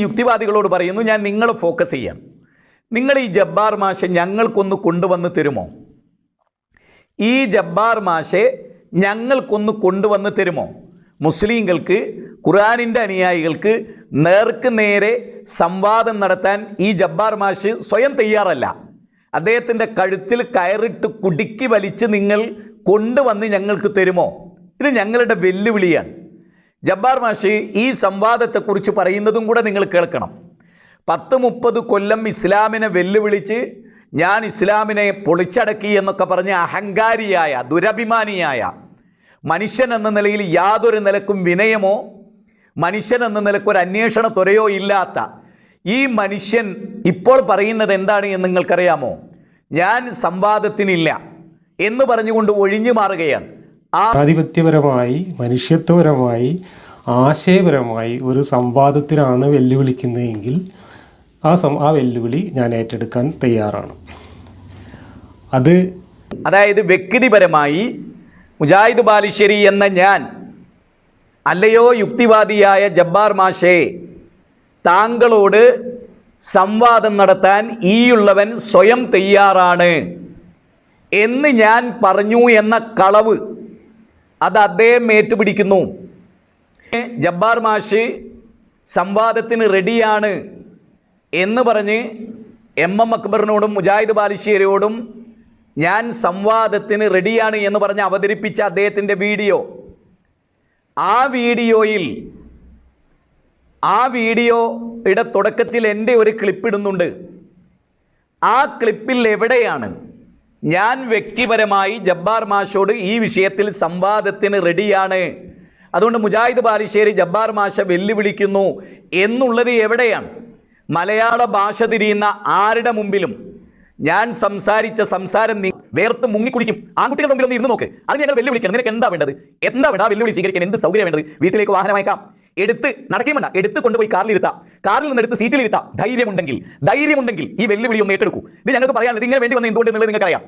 യുക്തിവാദികളോട് പറയുന്നു, ഞാൻ നിങ്ങൾ ഫോക്കസ് ചെയ്യാം. നിങ്ങൾ ഈ ജബ്ബാർ മാഷെ ഞങ്ങൾക്കൊന്ന് കൊണ്ടുവന്ന് തരുമോ? ഈ ജബ്ബാർ മാഷെ ഞങ്ങൾക്കൊന്ന് കൊണ്ടുവന്ന് തരുമോ? മുസ്ലിങ്ങൾക്ക്, ഖുർആനിൻ്റെ അനുയായികൾക്ക് നേർക്ക് നേരെ സംവാദം നടത്താൻ ഈ ജബ്ബാർ മാഷ് സ്വയം തയ്യാറല്ല. അദ്ദേഹത്തിൻ്റെ കഴുത്തിൽ കയറിട്ട് കുടുക്കി വലിച്ച് നിങ്ങൾ കൊണ്ടുവന്ന് ഞങ്ങൾക്ക് തരുമോ? ഇത് ഞങ്ങളുടെ വെല്ലുവിളിയാണ്. ജബ്ബാർ മാഷ് ഈ സംവാദത്തെക്കുറിച്ച് പറയുന്നതും കൂടെ നിങ്ങൾ കേൾക്കണം. 10-30 കൊല്ലം ഇസ്ലാമിനെ വെല്ലുവിളിച്ച് ഞാൻ ഇസ്ലാമിനെ പൊളിച്ചടക്കി എന്നൊക്കെ പറഞ്ഞ് അഹങ്കാരിയായ, ദുരഭിമാനിയായ, മനുഷ്യൻ എന്ന നിലയിൽ യാതൊരു നിലക്കും വിനയമോ മനുഷ്യൻ എന്ന നിലക്കൊരു അന്വേഷണ ത്വരയോ ഇല്ലാത്ത ഈ മനുഷ്യൻ ഇപ്പോൾ പറയുന്നത് എന്താണ് എന്ന് നിങ്ങൾക്കറിയാമോ? ഞാൻ സംവാദത്തിനില്ല എന്ന് പറഞ്ഞുകൊണ്ട് ഒഴിഞ്ഞു മാറുകയാണ്. ആധിപത്യപരമായി, മനുഷ്യത്വപരമായി, ആശയപരമായി ഒരു സംവാദത്തിനാണ് വെല്ലുവിളിക്കുന്നതെങ്കിൽ ആ വെല്ലുവിളി ഞാൻ ഏറ്റെടുക്കാൻ തയ്യാറാണ്. അതായത് വ്യക്തിപരമായി മുജാഹിദ് ബാലുശ്ശേരി എന്ന ഞാൻ, അല്ലയോ യുക്തിവാദിയായ ജബ്ബാർ മാഷേ, താങ്കളോട് സംവാദം നടത്താൻ ഈയുള്ളവൻ സ്വയം തയ്യാറാണ് എന്ന് ഞാൻ പറഞ്ഞു എന്ന കളവ് അത് അദ്ദേഹം ഏറ്റുപിടിക്കുന്നു. ജബ്ബാർ മാഷ് സംവാദത്തിന് റെഡിയാണ് എന്ന് പറഞ്ഞ് MM അക്ബറിനോടും മുജാഹിദ് ബാലുശ്ശേരിയോടും ഞാൻ സംവാദത്തിന് റെഡിയാണ് എന്ന് പറഞ്ഞ് അവതരിപ്പിച്ച അദ്ദേഹത്തിൻ്റെ വീഡിയോ, ആ വീഡിയോയുടെ തുടക്കത്തിൽ എൻ്റെ ഒരു ക്ലിപ്പിടുന്നുണ്ട്. ആ ക്ലിപ്പിൽ എവിടെയാണ് ഞാൻ വ്യക്തിപരമായി ജബ്ബാർ മാഷോട് ഈ വിഷയത്തിൽ സംവാദത്തിന് റെഡിയാണ്, അതുകൊണ്ട് മുജാഹിദ് ബാലുശ്ശേരി ജബ്ബാർ മാഷ വെല്ലുവിളിക്കുന്നു എന്നുള്ളത് എവിടെയാണ്? മലയാള ഭാഷ തിരിയുന്ന ആരുടെ മുമ്പിലും ഞാൻ സംസാരിച്ച സംസാരം വേർത്ത് മുങ്ങിക്കുടിക്കും. ആൺകുട്ടികളുടെ മുമ്പിൽ ഒന്ന് ഇരുന്ന് നോക്ക്. അത് ഞങ്ങൾ വെല്ലുവിളിക്കണം. നിനക്ക് എന്താ വേണ്ടത്? എന്താ വേണ്ട? വെല്ലുവിളി സ്വീകരിക്കാൻ എന്ത് സൗകര്യം വേണ്ടത്? വീട്ടിലേക്ക് വാഹനം അയക്കാം, എടുത്ത് നടക്കുകയും വേണ്ട, എടുത്ത് കൊണ്ടുപോയി കാറിലിരുത്താം, കാറിൽ നിന്ന് എടുത്ത് സീറ്റിലിരുത്താം. ധൈര്യമുണ്ടെങ്കിൽ ഈ വെല്ലുവിളി ഒന്ന് ഏറ്റെടുക്കൂ. ഇത് ഞങ്ങൾക്ക് പറയാനുള്ളത്. ഇങ്ങനെ വേണ്ടി വന്ന എന്തുകൊണ്ട് എന്നുള്ളത് നിങ്ങൾക്കറിയാം.